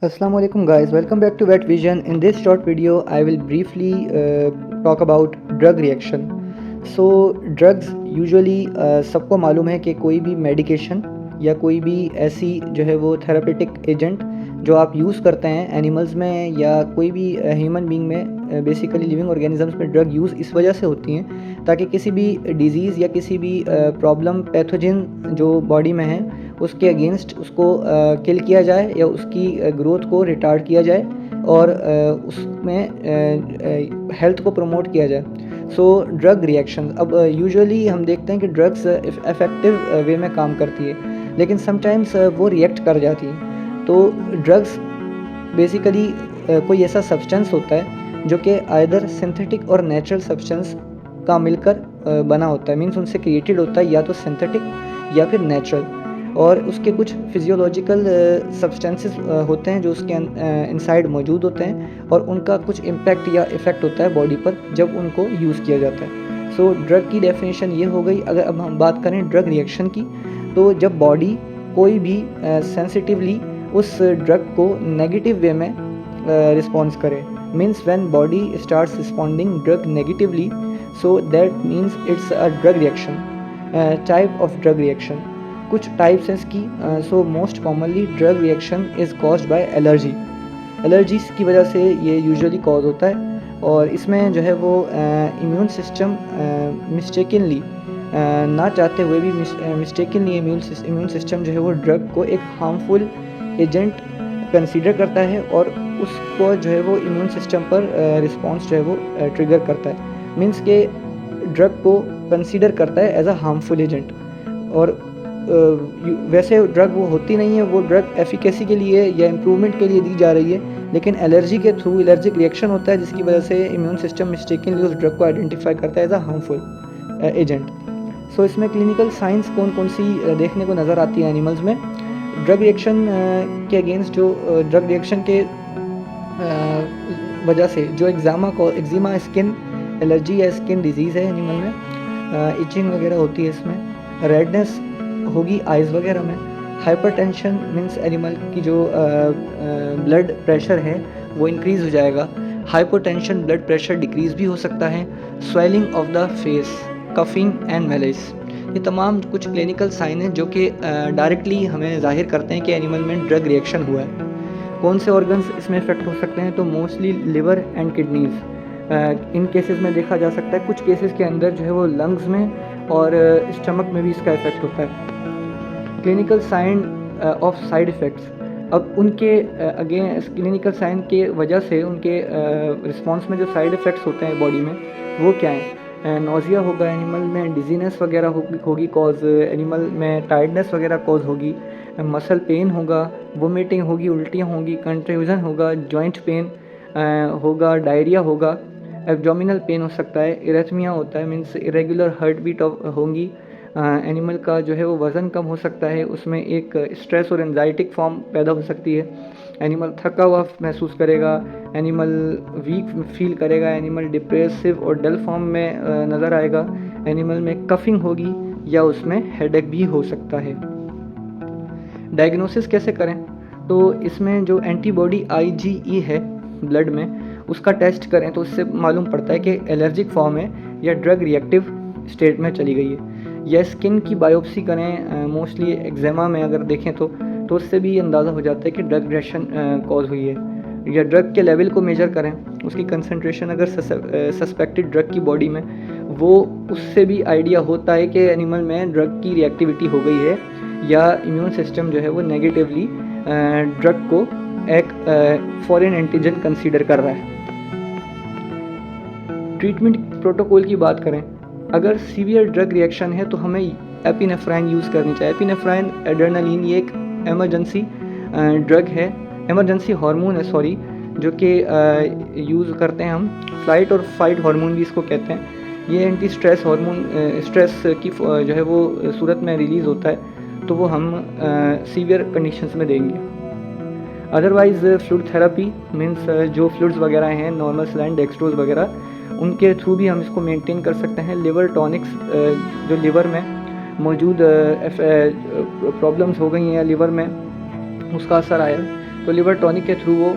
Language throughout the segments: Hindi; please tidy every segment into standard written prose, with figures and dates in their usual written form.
Assalamu alaikum guys, welcome back to Vet Vision. In this short video I will briefly talk about drug reaction. So drugs usually सबको मालूम है कि कोई भी मेडिकेशन या कोई भी ऐसी जो है वो थेरापेटिक एजेंट जो आप यूज़ करते हैं एनिमल्स में या कोई भी ह्यूमन बीइंग में, बेसिकली लिविंग ऑर्गेनिजम्स में ड्रग यूज़ इस वजह से होती हैं ताकि किसी भी डिजीज़ या किसी भी प्रॉब्लम पैथोजन जो बॉडी में है उसके अगेंस्ट उसको किल किया जाए या उसकी ग्रोथ को रिटार्ड किया जाए और उसमें हेल्थ को प्रमोट किया जाए। सो ड्रग रिएक्शन, अब यूजुअली हम देखते हैं कि ड्रग्स इफ़ेक्टिव वे में काम करती है, लेकिन समटाइम्स वो रिएक्ट कर जाती है। तो ड्रग्स बेसिकली कोई ऐसा सब्सटेंस होता है जो कि आइदर सिंथेटिक और नेचुरल सब्सटेंस का मिलकर बना होता है, मीन्स उनसे क्रिएटेड होता है या तो सिंथेटिक या फिर नेचुरल, और उसके कुछ फिजियोलॉजिकल सब्सटेंसेस होते हैं जो उसके इनसाइड मौजूद होते हैं और उनका कुछ इम्पैक्ट या इफ़ेक्ट होता है बॉडी पर जब उनको यूज़ किया जाता है। सो ड्रग की डेफिनेशन ये हो गई। अगर अब हम बात करें ड्रग रिएक्शन की, तो जब बॉडी कोई भी सेंसिटिवली उस ड्रग को नेगेटिव वे में रिस्पॉन्स करे, means when body starts responding drug negatively, so that means it's a drug reaction. Type of drug reaction, कुछ टाइप्स हैं इसकी। So most commonly drug reaction is caused by allergy. Allergies की वजह से ये यूजुअली कॉज होता है और इसमें जो है वो इम्यून सिस्टम मिस्टेकनली ना चाहते हुए भी मिस्टेकनली इम्यून सिस्टम जो है वो ड्रग को एक हार्मफुल एजेंट कंसीडर करता है और उसको जो है वो इम्यून सिस्टम पर रिस्पॉन्स जो है वो ट्रिगर करता है, मीन्स के ड्रग को कंसीडर करता है एज अ हार्मफुल एजेंट। और वैसे ड्रग वो होती नहीं है, वो ड्रग एफिकेसी के लिए या इम्प्रूवमेंट के लिए दी जा रही है, लेकिन एलर्जी के थ्रू एलर्जिक रिएक्शन होता है जिसकी वजह से इम्यून सिस्टम मिस्टेकनली उस ड्रग को आइडेंटिफाई करता है एज अ हार्मफुल एजेंट। सो इसमें क्लिनिकल साइंस कौन कौन सी देखने को नज़र आती है एनिमल्स में ड्रग रिएक्शन के अगेंस्ट। जो ड्रग रिएक्शन के वजह से जो एक्जिमा स्किन एलर्जी या स्किन डिजीज़ है एनिमल में, इचिंग वगैरह होती है, इसमें रेडनेस होगी आइज़ वगैरह में, हाइपरटेंशन मीन्स एनिमल की जो ब्लड प्रेशर है वो इंक्रीज़ हो जाएगा, हाइपोटेंशन ब्लड प्रेशर डिक्रीज़ भी हो सकता है, swelling of the face, coughing and Malus. ये तमाम कुछ क्लिनिकल साइन हैं जो कि डायरेक्टली हमें जाहिर करते हैं कि एनिमल में ड्रग रिएक्शन हुआ है। कौन से ऑर्गन्स इसमें इफेक्ट हो सकते हैं, तो mostly liver and kidneys in cases में देखा जा सकता है। कुछ केसेस के अंदर जो है वो लंग्स में और स्टमक में भी इसका इफेक्ट होता है। Clinical sign of side effects, अब उनके अगेन क्लिनिकल साइन के वजह से उनके रिस्पॉन्स में जो साइड इफ़ेक्ट्स होते हैं बॉडी में वो क्या हैं। नोज़िया होगा एनिमल में, डिजीनेस वगैरह होगी कॉज, एनिमल में टायर्डनेस वगैरह कॉज होगी, मसल पेन होगा, वोमिटिंग होगी, उल्टियाँ होंगी, कंफ्यूजन होगा, जॉइंट पेन होगा, डायरिया होगा, एब्डोमिनल पेन हो सकता है, इरेथमिया होता है मीन्स इरेगुलर हार्ट बीट होंगी, एनिमल का जो है वो वज़न कम हो सकता है, उसमें एक स्ट्रेस और एंजाइटिक फॉर्म पैदा हो सकती है, एनिमल थका हुआ महसूस करेगा, एनिमल वीक फील करेगा, एनिमल डिप्रेसिव और डल फॉर्म में नज़र आएगा, एनिमल में कफिंग होगी या उसमें हेडेक भी हो सकता है। डायग्नोसिस कैसे करें, तो इसमें जो एंटीबॉडी IgE है ब्लड में उसका टेस्ट करें तो उससे मालूम पड़ता है कि एलर्जिक फॉर्म है या ड्रग रिएक्टिव स्टेट में चली गई है। या स्किन की बायोप्सी करें, मोस्टली एक्जेमा में अगर देखें तो उससे भी अंदाज़ा हो जाता है कि ड्रग रिएक्शन कॉज हुई है। या ड्रग के लेवल को मेजर करें, उसकी कंसंट्रेशन अगर सस्पेक्टेड ड्रग की बॉडी में, वो उससे भी आइडिया होता है कि एनिमल में ड्रग की रिएक्टिविटी हो गई है या इम्यून सिस्टम जो है वो नेगेटिवली ड्रग को एक फॉरेन एंटीजन कंसीडर कर रहा है। ट्रीटमेंट प्रोटोकॉल की बात करें, अगर सीवियर ड्रग रिएक्शन है तो हमें एपिनेफ्राइन यूज़ करनी चाहिए। एपिनेफ्राइन एड्रेनालिन ये एक एमरजेंसी ड्रग है, एमरजेंसी हार्मोन है सॉरी, जो कि यूज़ करते हैं हम, फ्लाइट और फाइट हार्मोन भी इसको कहते हैं। ये एंटी स्ट्रेस हार्मोन स्ट्रेस की जो है वो सूरत में रिलीज़ होता है, तो वो हम सीवियर कंडीशंस में देंगे। अदरवाइज़ फ्लूइड थेरेपी मीन्स जो फ्लूइड्स वगैरह हैं नॉर्मल सलाइन डेक्सट्रोज वगैरह, उनके थ्रू भी हम इसको मेंटेन कर सकते हैं। लिवर टॉनिक्स, जो लिवर में मौजूद प्रॉब्लम्स हो गई हैं या लिवर में उसका असर आया, तो लिवर टॉनिक के थ्रू वो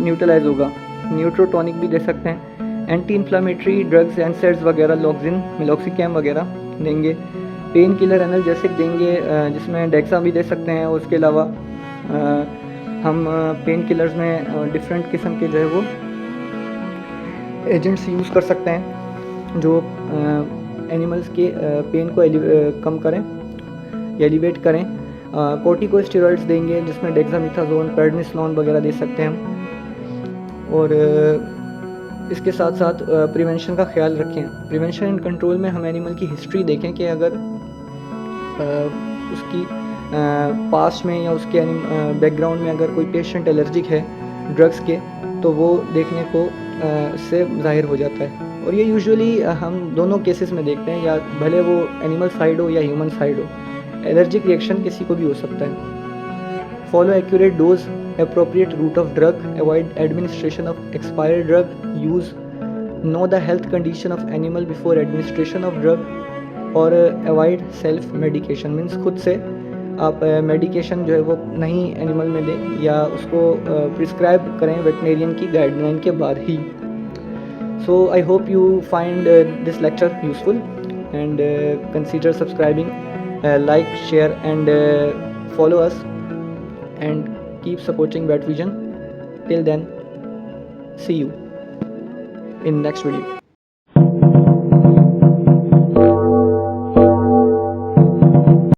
न्यूट्रलाइज होगा। न्यूट्रोटॉनिक भी दे सकते हैं। एंटी इन्फ्लामेटरी ड्रग्स एनसेड्स वगैरह, लॉक्सिन, मिलॉक्सिकैम वगैरह देंगे। पेन किलर एनाल्जेसिक देंगे, जिसमें डेक्सा भी दे सकते हैं। उसके अलावा हम पेन किलर्स में डिफरेंट किस्म के जो है वो एजेंट्स यूज़ कर सकते हैं जो एनिमल्स के पेन को कम करें या एलिवेट करें। कॉर्टिकोस्टेरॉइड्स देंगे, जिसमें डेक्सामेथासोन, प्रेडनिसोलोन वगैरह दे सकते हैं हम। और इसके साथ साथ प्रिवेंशन का ख्याल रखें। प्रिवेंशन एंड कंट्रोल में हम एनिमल की हिस्ट्री देखें कि अगर उसकी पास्ट में या उसके बैकग्राउंड में अगर कोई पेशेंट एलर्जिक है ड्रग्स के, तो वो देखने को से ज़ाहिर हो जाता है। और ये यूजुअली हम दोनों केसेस में देखते हैं, या भले वो एनिमल साइड हो या ह्यूमन साइड हो, एलर्जिक रिएक्शन किसी को भी हो सकता है। Follow accurate dose, appropriate route of drug, avoid administration of expired drug, use, know the health condition of animal before administration of drug, और अवॉइड सेल्फ मेडिकेशन मीन्स खुद से आप मेडिकेशन जो है वो नहीं एनिमल में दें या उसको प्रिस्क्राइब करें वेटनेरियन की गाइडलाइन के बाद ही। So I hope you find this lecture useful and consider subscribing, like, share and follow us and keep supporting Vet Vision. Till then, see you in next video.